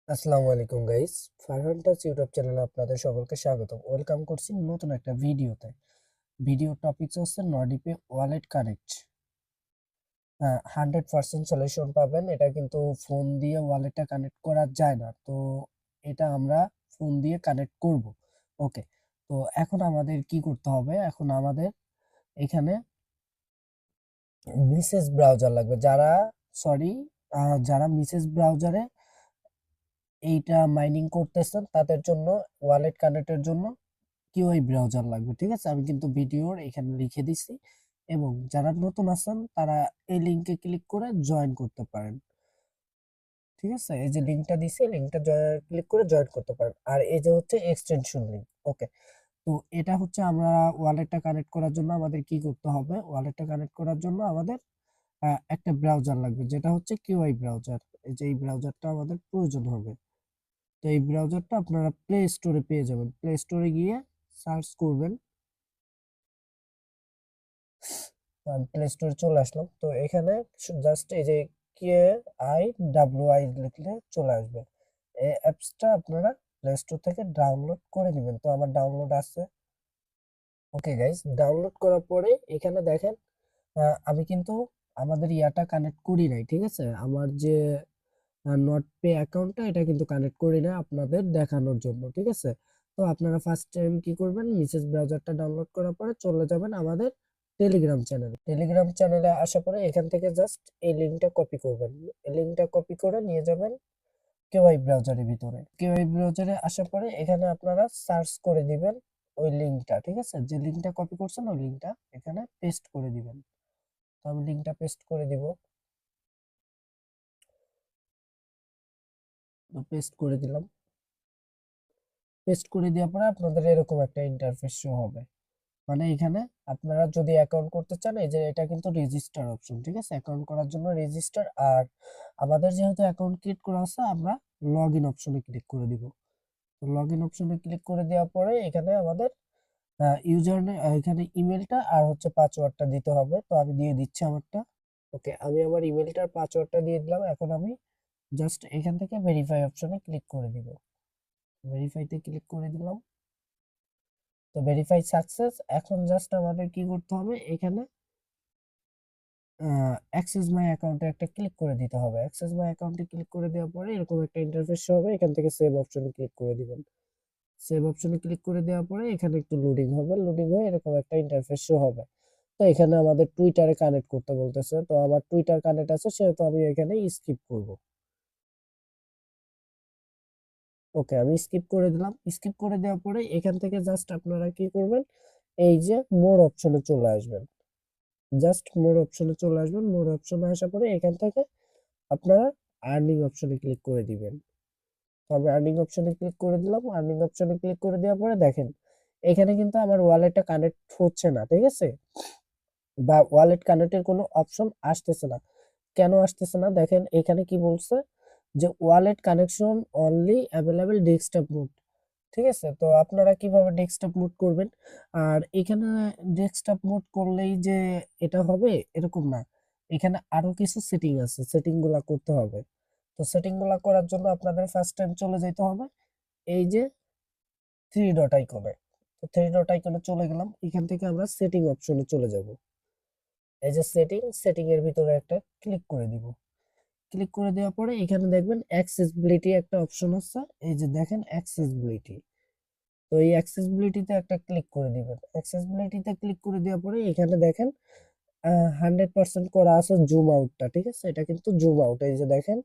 আসসালামু আলাইকুম guys, Farhan touch YouTube চ্যানেলে আপনাদের সকলকে স্বাগতম। ওয়েলকাম করছি নতুন একটা ভিডিওতে। ভিডিও টপিকস হচ্ছে নডিপে ওয়ালেট কানেক্ট। 100% সলিউশন পাবেন। এটা কিন্তু ফোন দিয়ে ওয়ালেটটা কানেক্ট করা যায় না, তো এটা আমরা ফোন দিয়ে কানেক্ট করব। ওকে, তো এখন আমাদের কি করতে হবে? এখন আমাদের এখানে মিসেস ব্রাউজার লাগবে। যারা মিসেস ব্রাউজারে এইটা মাইনিং করতেছেন তাদের জন্য ওয়ালেট কানেক্টের জন্য কিউআই ব্রাউজার লাগবে। ঠিক আছে, আমি কিন্তু ভিডিওর এখানে লিখে দিছি, এবং যারা নতুন আছেন তারা এই লিংকে ক্লিক করে জয়েন করতে পারেন। ঠিক আছে, এই যে লিংকটা দিছি, লিংকটা ক্লিক করে জয়েন করতে পারেন। আর এই যে হচ্ছে এক্সটেনশন লিংক। ওকে, তো এটা হচ্ছে আমরা ওয়ালেটটা কানেক্ট করার জন্য আমাদের কি করতে হবে? ওয়ালেটটা কানেক্ট করার জন্য আমাদের একটা ব্রাউজার লাগবে, যেটা হচ্ছে কিউআই ব্রাউজার। এই যে এই ব্রাউজারটা আমাদের প্রয়োজন হবে। তো এই ব্রাউজারটা আপনারা প্লে স্টোরে পেয়ে যাবেন। প্লে স্টোরে গিয়ে সার্চ করবেন। প্লে স্টোরে চলে আসলাম, তো এখানে জাস্ট এই যে কে আই ডাব্লিউ আই লিখলে চলে আসবে। এই অ্যাপসটা আপনারা প্লে স্টোর থেকে ডাউনলোড করে নেবেন। তো আমার ডাউনলোড আছে। ওকে গাইস, ডাউনলোড করার পরে এখানে দেখেন আমি কিন্তু আমাদের ইয়াটা কানেক্ট করি নাই। ঠিক আছে, আমার যে নট পে অ্যাকাউন্টটা এটা কিন্তু কানেক্ট করি না আপনাদের দেখানোর জন্য। ঠিক আছে, তো আপনারা ফার্স্ট টাইম কি করবেন? মিসেস ব্রাউজারটা ডাউনলোড করার পরে চলে যাবেন আমাদের টেলিগ্রাম চ্যানেলে। টেলিগ্রাম চ্যানেলে আসার পরে এখান থেকে জাস্ট এই লিঙ্কটা কপি করবেন। এই লিঙ্কটা কপি করে নিয়ে যাবেন কেওয়াই ব্রাউজারের ভিতরে। কেওয়াই ব্রাউজারে আসার পরে এখানে আপনারা সার্চ করে দিবেন ওই লিঙ্কটা। ঠিক আছে, যে লিঙ্কটা কপি করছেন ওই লিঙ্কটা এখানে পেস্ট করে দিবেন। তো আমি লিঙ্কটা পেস্ট করে দিব। তো পেস্ট করে দিলাম। পেস্ট করে দেওয়ার পরে আপনাদের এরকম একটা ইন্টারফেস শো হবে। মানে এখানে আপনারা যদি অ্যাকাউন্ট করতে চান, এই যে এটা কিন্তু রেজিস্টার অপশন। ঠিক আছে, অ্যাকাউন্ট করার জন্য রেজিস্টার। আর আমাদের যেহেতু অ্যাকাউন্ট ক্রিয়েট করা আছে, আমরা লগ ইন অপশনে ক্লিক করে দিব। তো লগ ইন অপশনে ক্লিক করে দেওয়ার পরে এখানে আমাদের ইউজার এখানে ইমেলটা আর হচ্ছে পাসওয়ার্ডটা দিতে হবে। তো আমি দিয়ে দিচ্ছি আমারটা। ওকে, আমি আমার ইমেলটার পাসওয়ার্ডটা দিয়ে দিলাম। এখন আমি জাস্ট এখান থেকে ভেরিফাই অপশনে ক্লিক করে দিব। ভেরিফাইতে ক্লিক করে দিলাম। তো ভেরিফাই সাকসেস। এখন জাস্ট আমাদের কি করতে হবে? এখানে অ্যাক্সেস মাই অ্যাকাউন্টে একটা ক্লিক করে দিতে হবে। অ্যাক্সেস মাই অ্যাকাউন্টে ক্লিক করে দেওয়ার পরে এরকম একটা ইন্টারফেস হবে। এখান থেকে সেভ অপশনে ক্লিক করে দিবেন। সেভ অপশনে ক্লিক করে দেওয়ার পরে এখানে একটু লোডিং হবে। লোডিং হয়ে এরকম একটা ইন্টারফেস হবে। তো এখানে আমাদের টুইটারে কানেক্ট করতে বলতেছে। তো আমার টুইটার কানেক্ট আছে, সেহেতু আমি এখানে স্কিপ করব। ওকে, আমি স্কিপ করে দিলাম। স্কিপ করে দেওয়ার পরে এখান থেকে জাস্ট আপনারা কি করবেন? এই যে মোর অপশনে চলে আসবেন। জাস্ট মোর অপশনে চলে আসবেন। মোর অপশনে আসার পরে এখান থেকে আপনারা আর্নিং অপশনে ক্লিক করে দিবেন। তো আমি আর্নিং অপশনে ক্লিক করে দিলাম। আর্নিং অপশনে ক্লিক করে দেওয়ার পরে দেখেন এখানে কিন্তু আমার ওয়ালেটটা কানেক্ট হচ্ছে না। ঠিক আছে, বা ওয়ালেট কানেক্টের কোনো অপশন আসতেছে না। কেন আসতেছে না? দেখেন এখানে কি বলছে যে wallet connection only available desktop mode. ঠিক আছে, তো আপনারা কিভাবে ডেস্কটপ মোড করবেন? আর এখানে ডেস্কটপ মোড করলেই যে এটা হবে এরকম না। এখানে আরো কিছু সেটিং আছে, সেটিং গুলা করতে হবে। তো সেটিং গুলা করার জন্য আপনাদের ফার্স্ট টাইম চলে যেতে হবে এই যে থ্রি ডট আইকনে। তো থ্রি ডট আইকনে চলে গেলাম। এখান থেকে আমরা সেটিং অপশনে চলে যাব। এই যে সেটিং এর ভিতরে একটা ক্লিক করে দিব। ক্লিক করে দেওয়ার পরে এখানে দেখবেন অ্যাক্সেসিবিলিটি একটা অপশন আছে। এই যে দেখেন অ্যাক্সেসিবিলিটি। তো এই অ্যাক্সেসিবিলিটিতে একটা ক্লিক করে দিবেন। অ্যাক্সেসিবিলিটিতে ক্লিক করে দেওয়ার পরে এখানে দেখেন 100% করা আছে জুম আউটটা। ঠিক আছে, এটা কিন্তু জুম আউট। এই যে দেখেন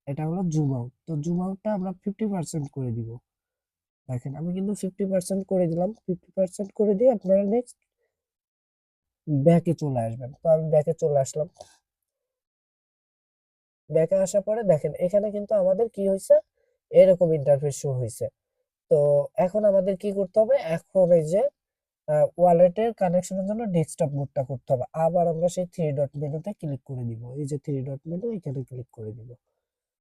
এটা হলো জুম আউট। তো জুম আউটটা আমরা 50% করে দিব। দেখেন আমি কিন্তু 50% করে দিলাম। 50% করে দিয়ে আপনারা নেক্সট ব্যাকে চলে আসবেন। তো আমি ব্যাকে চলে আসলাম। ব্যাকে আসার পরে দেখেন এখানে কিন্তু আমাদের কি হয়েছে? এরকম ইন্টারফেস শো হয়েছে। তো এখন আমাদের কি করতে হবে? এখন এই যে ওয়ালেটের কানেকশনের জন্য ডেস্কটপ মোডটা করতে হবে। আবার আমরা সেই থ্রি ডট মেনুতে ক্লিক করে দিব। এই যে থ্রি ডট মেনু, এখানে ক্লিক করে দিব।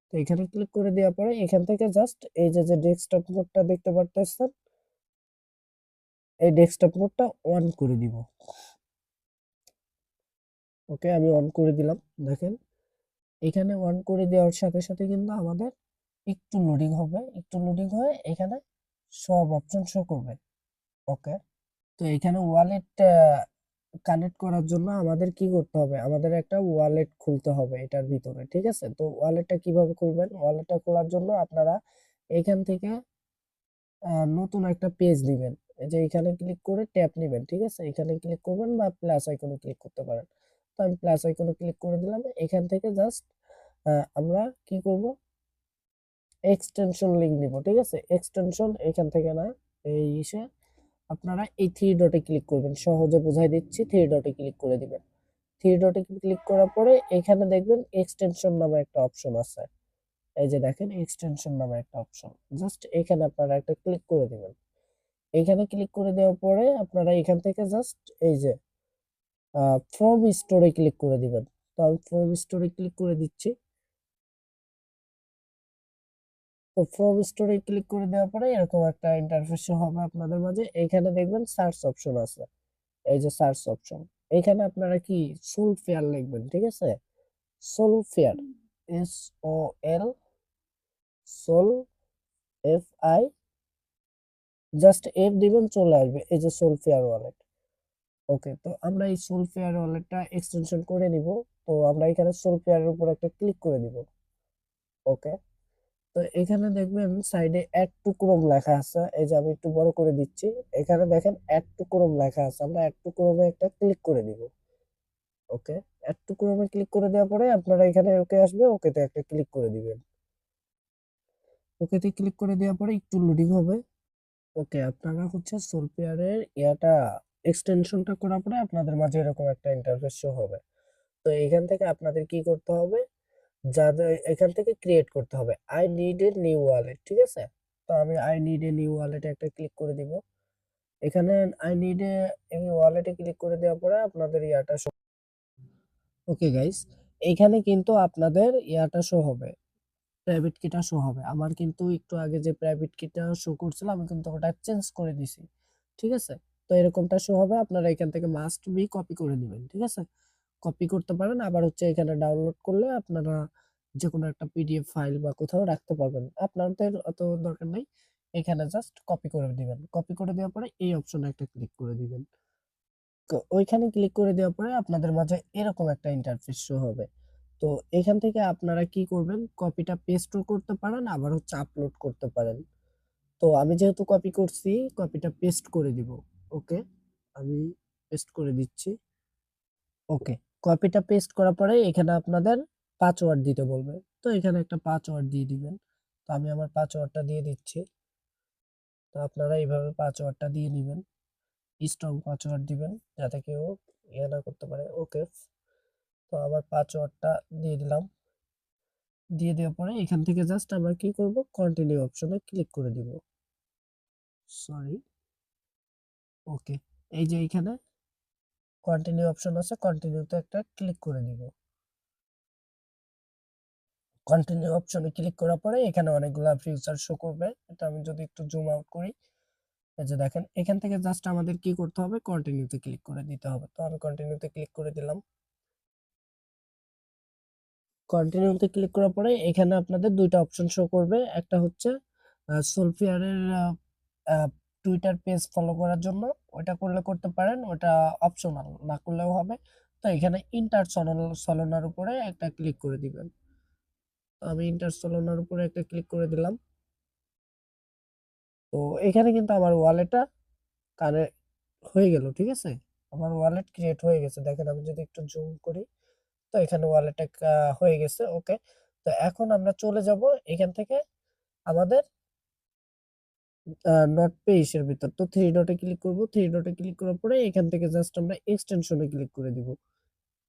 তো এখানে ক্লিক করে দেওয়ার পরে এখান থেকে জাস্ট এই যে যে ডেস্কটপ মোডটা দেখতে পারতেছেন, এই ডেস্কটপ মোডটা অন করে দিব। ওকে, আমি অন করে দিলাম। দেখেন এখানে অন করে দেওয়ার সাথে সাথে কিন্তু আমাদের একটু লোডিং হবে, একটু লোডিং হয়ে এখানে সব অপশন শো করবে। ওকে, তো এখানে ওয়ালেট কানেক্ট করার জন্য আমাদের কি করতে হবে, আমাদের একটা ওয়ালেট খুলতে হবে এটার ভিতরে, ঠিক আছে? তো ওয়ালেটটা কিভাবে খুলবেন, ওয়ালেটটা খোলার জন্য আপনারা এখান থেকে নতুন একটা পেজ নেবেন। এই যে এখানে ক্লিক করে ট্যাপ নেবেন, ঠিক আছে? এখানে ক্লিক করবেন বা প্লাস আইকনে ক্লিক করতে পারেন। তো আমি প্লাস আইকনে ক্লিক করে দিলাম। এখান থেকে জাস্ট আমরা কি করব, এক্সটেনশন লিংক নিব, ঠিক আছে? এক্সটেনশন এখান থেকে না, এই ইসে আপনারা এই থ্রি ডটে ক্লিক করবেন, সহজে বোঝাই দিচ্ছি। থ্রি ডটে ক্লিক করে দিবেন। থ্রি ডটে ক্লিক করার পরে এখানে দেখবেন এক্সটেনশন নামে একটা অপশন আছে। এই যে দেখেন এক্সটেনশন নামে একটা অপশন, জাস্ট এখানে আপনারা একটা ক্লিক করে দিবেন। এখানে ক্লিক করে দেওয়ার পরে আপনারা এখান থেকে জাস্ট এই যে ফ্রম স্টোরে ক্লিক করে দিবেন। তো আমি ফ্রম স্টোরে ক্লিক করে দিচ্ছি। তো ফ্রম স্টোরে ক্লিক করে দেওয়ার পরে এরকম একটা ইন্টারফেস হবে আপনাদের মাঝে। এখানে দেখবেন সার্চ অপশন আছে, এই যে সার্চ অপশন। এখানে আপনারা কি সোলফেয়ার লিখবেন, ঠিক আছে? সোলফেয়ার, SOL, sol, FI, just F দিবেন, চলে আসবে এই যে সোলফেয়ার ওয়ালেট। ওকে, তো আমরা এই সোলফেয়ার ওয়ালেটটা এক্সটেনশন করে নিব। তো আমরা এখানে সোলফেয়ারের উপর একটা ক্লিক করে দিব। ওকে, তো এখানে দেখবেন সাইডে অ্যাড টু ক্রোম লেখা আছে, এই যে আমি একটু বড় করে দিচ্ছি। এখানে দেখেন অ্যাড টু ক্রোম লেখা আছে, আমরা অ্যাড টু ক্রোমে একটা ক্লিক করে দিব। ওকে, অ্যাড টু ক্রোমে ক্লিক করে দেওয়ার পরে আপনারা এখানে ওকে আসবে, ওকেতে একটা ক্লিক করে দিবেন। ওকেতে ক্লিক করে দেওয়ার পরে একটু লোডিং হবে। ওকে, আপনারা হচ্ছে সোলফেয়ারের ইয়াটা এক্সটেনশনটা করার পরে আপনাদের মাঝে এরকম একটা ইন্টারফেস শো হবে। তো এখান থেকে আপনাদের কি করতে হবে, যাদের এখান থেকে ক্রিয়েট করতে হবে I need a new wallet, ঠিক আছে? তো আমি আই নিড এ নিউ ওয়ালেটে একটা ক্লিক করে দিব। এখানে আই নিড এ ওয়ালেটে ক্লিক করে দেওয়ার পরে আপনাদের ইয়াটা শো, ওকে গাইস, এইখানে কিন্তু আপনাদের ইয়াটা শো হবে, প্রাইভেট কিটা শো হবে। আমার কিন্তু একটু আগে যে প্রাইভেট কিটা শো করছিল আমি কিন্তু ওটা চেঞ্জ করে দিছি, ঠিক আছে? তো এরকমটা শো হবে, আপনারা এখান থেকে মাস্ট বি কপি করে নেবেন, ঠিক আছে? কপি করতে পারেন, আবার হচ্ছে এখানে ডাউনলোড করলে আপনারা যে কোনো একটা পিডিএফ ফাইল বা কোথাও রাখতে পারবেন, আপনাদের অত দরকার নেই। এখানে জাস্ট কপি করে দিবেন। কপি করে দেওয়ার পরে এই অপশনে একটা ক্লিক করে দিবেন। তো ওইখানে ক্লিক করে দেওয়ার পরে আপনাদের মাঝে এরকম একটা ইন্টারফেস শো হবে। তো এখান থেকে আপনারা কি করবেন, কপিটা পেস্টও করতে পারেন, আবার হচ্ছে আপলোড করতে পারেন। তো আমি যেহেতু কপি করছি, কপিটা পেস্ট করে দিব। ওকে, আমি পেস্ট করে দিচ্ছি। ওকে, কপিটা পেস্ট করার পরে এখানে আপনাদের পাসওয়ার্ড দিতে বলবে। তো এখানে একটা পাসওয়ার্ড দিয়ে দিবেন। তো আমি আমার পাসওয়ার্ডটা দিয়ে দিচ্ছি। তো আপনারা এইভাবে পাসওয়ার্ডটা দিয়ে দিবেন, স্ট্রং পাসওয়ার্ড দিবেন যাতে কেউ ইয়ে না করতে পারে। ওকে, তো আমার পাসওয়ার্ডটা দিয়ে দিলাম। দিয়ে দেওয়ার পরে এখান থেকে জাস্ট আমরা কি করব, কন্টিনিউ অপশনে ক্লিক করে দিব। সরি, ওকে, এই যে এখানে কন্টিনিউ অপশন আছে, কন্টিনিউতে একটা ক্লিক করে দিব। কন্টিনিউ অপশনে ক্লিক করার পরে এখানে অনেকগুলা ফিচার শো করবে। এটা আমি যদি একটু জুম আউট করি, এই যে দেখেন এখান থেকে জাস্ট আমাদের কি করতে হবে, কন্টিনিউতে ক্লিক করে দিতে হবে। তো আমি কন্টিনিউতে ক্লিক করে দিলাম। কন্টিনিউতে ক্লিক করার পরে এখানে আপনাদের দুইটা অপশন শো করবে। একটা হচ্ছে সোলফেয়ারের টুইটার পেজ ফলো করার জন্য, ওটা করলে করতে পারেন, ওটা অপশনাল, না করলেও হবে। তো এখানে ইন্টার সলোনার উপরে একটা ক্লিক করে দিবেন। তো আমি ইন্টার সলোনার উপরে একটা ক্লিক করে দিলাম। তো এখানে কিন্তু আমার ওয়ালেটটা কানেক্ট হয়ে গেল, ঠিক আছে? আমার ওয়ালেট ক্রিয়েট হয়ে গেছে, দেখেন আমি যদি একটু জুম করি, তো এখানে ওয়ালেটটা হয়ে গেছে। ওকে, তো এখন আমরা চলে যাব এখান থেকে আমাদের নট পেজের ভিতর। তো থ্রি ডটে ক্লিক করব। থ্রি ডটে ক্লিক করার পরে এখান থেকে জাস্ট আমরা এক্সটেনশনে ক্লিক করে দিব।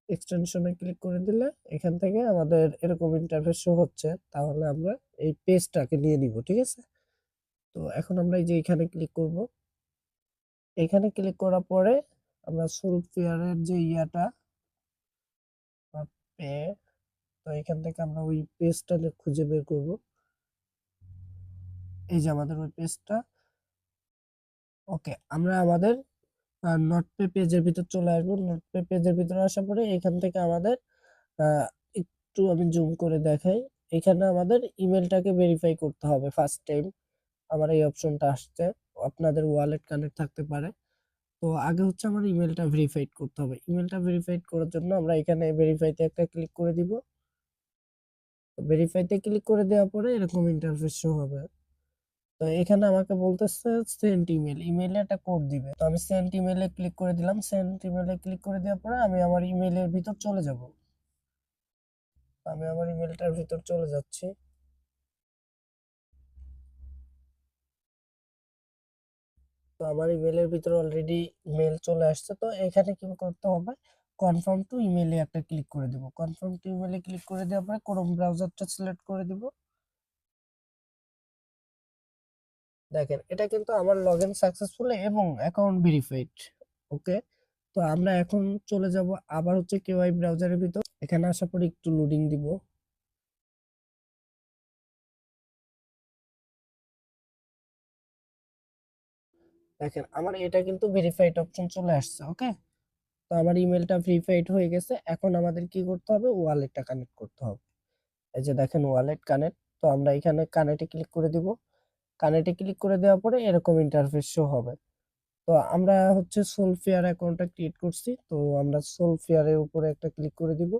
এক্সটেনশনে ক্লিক করে দিলে এখান থেকে আমাদের এরকম ইন্টারফেস শো হচ্ছে। তাহলে আমরা এই পেজটাকে নিয়ে নিব, ঠিক আছে? তো এখন আমরা এই যে এখানে ক্লিক করব। এখানে ক্লিক করার পরে আমরা সোলফেয়ারের যে ইয়াটা পে, তো এখান থেকে আমরা ওই পেজটা খুঁজে বের করব। এই যে আমাদের ওই পেজটা। ওকে, আমরা আমাদের নোটপ্যাড পেজের ভিতর চলে আসবো। নোটপ্যাড পেজের ভিতরে আসার পরে এখান থেকে আমাদের একটু আমি জুম করে দেখাই। এখানে আমাদের ইমেলটাকে ভেরিফাই করতে হবে ফার্স্ট টাইম। আমার এই অপশনটা আসছে, আপনাদের ওয়ালেট কানেক্ট থাকতে পারে। তো আগে হচ্ছে আমার ইমেলটা ভেরিফাইড করতে হবে। ইমেলটা ভেরিফাইড করার জন্য আমরা এখানে ভেরিফাইতে একটা ক্লিক করে দিব। ভেরিফাইতে ক্লিক করে দেওয়ার পরে এরকম ইন্টারফেস শো হবে। তো এখানে আমাকে বলতেছে সেন্ড ইমেল, ইমেইলে একটা কোড দিবে। তো আমি সেন্ড ইমেইলে ক্লিক করে দিলাম। সেন্ড ইমেইলে ক্লিক করে দেওয়ার পরে আমি আমার ইমেইলের ভিতর চলে যাব। আমি আমার ইমেইলটার ভিতর চলে যাচ্ছি। তো আমার ইমেইলের ভিতরে অলরেডি মেল চলে আসছে। তো এখানে কি করতে হবে, কনফার্ম টু ইমেইলে একটা ক্লিক করে দিব। কনফার্ম টু ইমেইলে ক্লিক করে দেওয়ার পরে ক্রোম ব্রাউজারটা সিলেক্ট করে দিব। দেখেন এটা কিন্তু আমার লগইন সাকসেসফুল এবং অ্যাকাউন্ট ভেরিফাইড। ওকে, তো আমরা এখন চলে যাব আবার হচ্ছে কেওয়াই ব্রাউজারের ভিতর। এখানে আসার পরে একটু লোডিং দিব। দেখেন আমার এটা কিন্তু ভেরিফাইড অপশন চলে আসছে। ওকে, তো আমার ইমেলটা ভেরিফাইড হয়ে গেছে। এখন আমাদের কি করতে হবে, ওয়ালেটটা কানেক্ট করতে হবে। এই যে দেখেন ওয়ালেট কানেক্ট। তো আমরা এখানে কানেক্টে ক্লিক করে দিব। কানেক্টে ক্লিক করে দেওয়ার পরে এরকম ইন্টারফেস শো হবে। তো আমরা হচ্ছে সোলফেয়ার অ্যাকাউন্টটা ক্রিয়েট করছি, তো আমরা সোলফেয়ারের উপরে একটা ক্লিক করে দিব।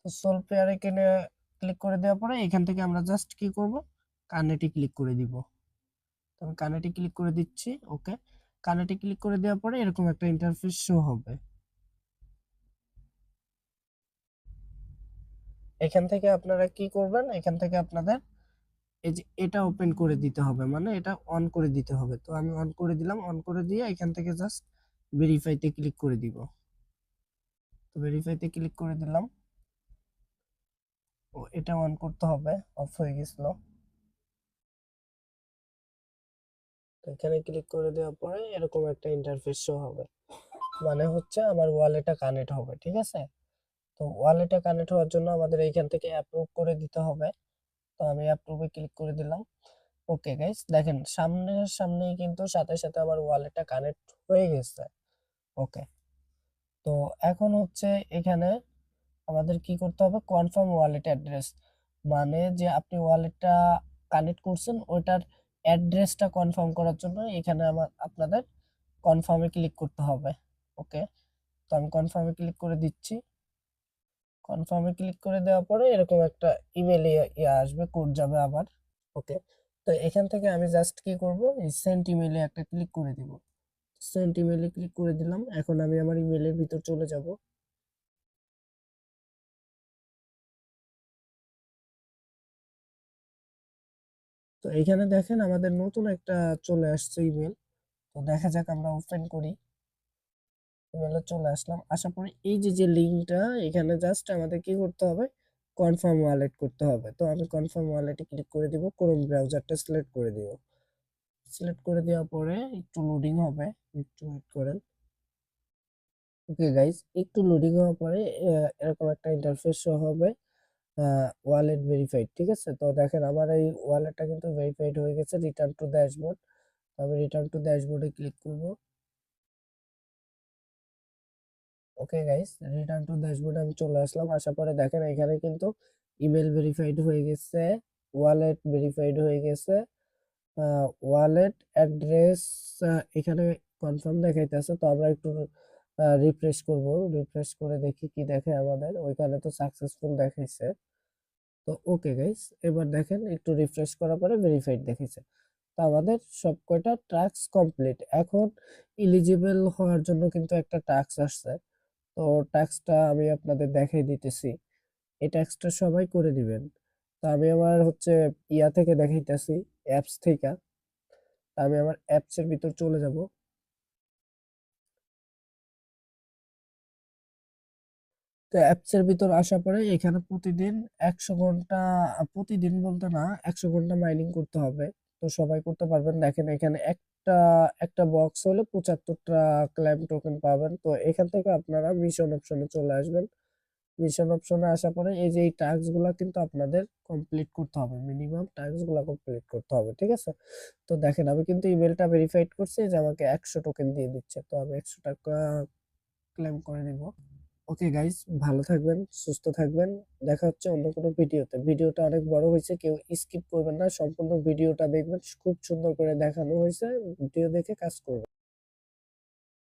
তো সোলফেয়ারে এখানে ক্লিক করে দেওয়ার পরে এখান থেকে আমরা জাস্ট কি করব, কানেক্টে ক্লিক করে দিব। তো আমি কানেক্টে ক্লিক করে দিচ্ছি। ওকে, কানেক্টে ক্লিক করে দেওয়ার পরে এরকম একটা ইন্টারফেস শো হবে। এখান থেকে আপনারা কি করবেন, এখান থেকে আপনাদের এই যে এটা ওপেন করে দিতে হবে, মানে এটা অন করে দিতে হবে। তো আমি অন করে দিলাম। অন করে দিয়ে এখান থেকে জাস্ট ভেরিফাইতে ক্লিক করে দিব। তো ভেরিফাইতে ক্লিক করে দিলাম। ও এটা অন করতে হবে, অফ হয়ে গেছিল। তো এখানে ক্লিক করে দেওয়ার পরে এরকম একটা ইন্টারফেস শো হবে, মানে হচ্ছে আমার ওয়ালেটটা কানেক্ট হবে। ঠিক আছে, তো ওয়ালেটটা কানেক্ট হওয়ার জন্য আমাদের এইখান থেকে অ্যাপ্রুভ করে দিতে হবে। তো আমি অ্যাপ্রুভে ক্লিক করে দিলাম। ওকে গাইস, দেখেন সামনেই কিন্তু সাথে সাথে আমার ওয়ালেটটা কানেক্ট হয়ে গেছে। ওকে, তো এখন হচ্ছে এখানে আমাদের কি করতে হবে, কনফার্ম ওয়ালেট অ্যাড্রেস, মানে যে আপনি ওয়ালেটটা কানেক্ট করছেন ওইটার অ্যাড্রেসটা কনফার্ম করার জন্য এখানে আপনাদের কনফার্মে ক্লিক করতে হবে। ওকে, তো আমি কনফার্মে ক্লিক করে দিচ্ছি। কনফার্মে ক্লিক করে দেওয়ার পরে এরকম একটা ইমেল আসবে, কোড যাবে আবার। ওকে, তো এখান থেকে আমি জাস্ট কি করব, এই সেন্ট ইমেইলে একটা ক্লিক করে দিব। সেন্ট ইমেইলে ক্লিক করে দিলাম। এখন আমি আমার ইমেইলের ভিতর চলে যাব। তো এখানে দেখেন আমাদের নতুন একটা চলে আসছে ইমেল। তো দেখা যাক, আমরা ওপেন করি। ইমেলে চলে আসলাম। আসার পরে এই যে যে লিঙ্কটা, এখানে জাস্ট আমাদের কি করতে হবে, কনফার্ম ওয়ালেট করতে হবে। তো আমি কনফার্ম ওয়ালেটে ক্লিক করে দিব। ক্রোম ব্রাউজারটা সিলেক্ট করে দিব। সিলেক্ট করে দেওয়ার পরে একটু লোডিং হবে, একটু ওয়েট করেন। ওকে গাইস, একটু লোডিং হওয়ার পরে এরকম একটা ইন্টারফেস শো হবে, ওয়ালেট ভেরিফাইড। ঠিক আছে, তো দেখেন আমার এই ওয়ালেটটা কিন্তু ভেরিফাইড হয়ে গেছে। রিটার্ন টু ড্যাশবোর্ড, আমি রিটার্ন টু ড্যাশবোর্ডে ক্লিক করব। ওকে গাইস, রিটার্ন টু ড্যাশবোর্ডে আমি চলে আসলাম। আসার পরে দেখেন এখানে কিন্তু ইমেল ভেরিফাইড হয়ে গেছে, ওয়ালেট ভেরিফাইড হয়ে গেছে, ওয়ালেট অ্যাড্রেস এখানে কনফার্ম দেখাইতেছে। তো আমরা একটু রিফ্রেশ করব। রিফ্রেশ করে দেখি কি দেখে আমাদের। ওইখানে তো সাকসেসফুল দেখাইছে। তো ওকে গাইস, এবার দেখেন একটু রিফ্রেশ করার পরে ভেরিফাইড দেখাইছে। তো আমাদের সব কয়টা টাস্ক কমপ্লিট। এখন এলিজিবল হওয়ার জন্য কিন্তু একটা টাস্ক আসছে। তো টাস্কটা আমি আপনাদের দেখাই দিতেছি। এই টাস্কটা সবাই করে দিবেন। তো আমি আমার হচ্ছে ইয়া থেকে দেখাইতেছি, অ্যাপস থেকে। আমি আমার অ্যাপস এর ভিতর চলে যাব। তো অ্যাপস এর ভিতর আসার পরে এখানে প্রতিদিন 100 ঘন্টা, প্রতিদিন বলতে না, 100 ঘন্টা মাইনিং করতে হবে। তো সবাই করতে পারবেন। দেখেন এখানে একটা একটা বক্স হলে 75টা ক্লাইম টোকেন পাবেন। তো এখান থেকে আপনারা মিশন অপশনে চলে আসবেন। মিশন অপশনে আসার পরে এই যে এই টাস্ক গুলা কিন্তু আপনাদের কমপ্লিট করতে হবে, মিনিমাম টাস্ক গুলা কমপ্লিট করতে হবে। ঠিক আছে, তো দেখেন আমি কিন্তু ইমেলটা ভেরিফাইড করছি যে আমাকে 100 টোকেন দিয়ে দিচ্ছে। তো আমি 100 টাকা ক্লেম করে দিব। ওকে গাইস, ভালো থাকবেন, সুস্থ থাকবেন। দেখা হচ্ছে অন্য কোনো ভিডিওতে। ভিডিওটা অনেক বড় হয়েছে, কেউ স্কিপ করবেন না, সম্পূর্ণ ভিডিওটা দেখবেন। খুব সুন্দর করে দেখানো হয়েছে, ভিডিও দেখে কাজ করবেন।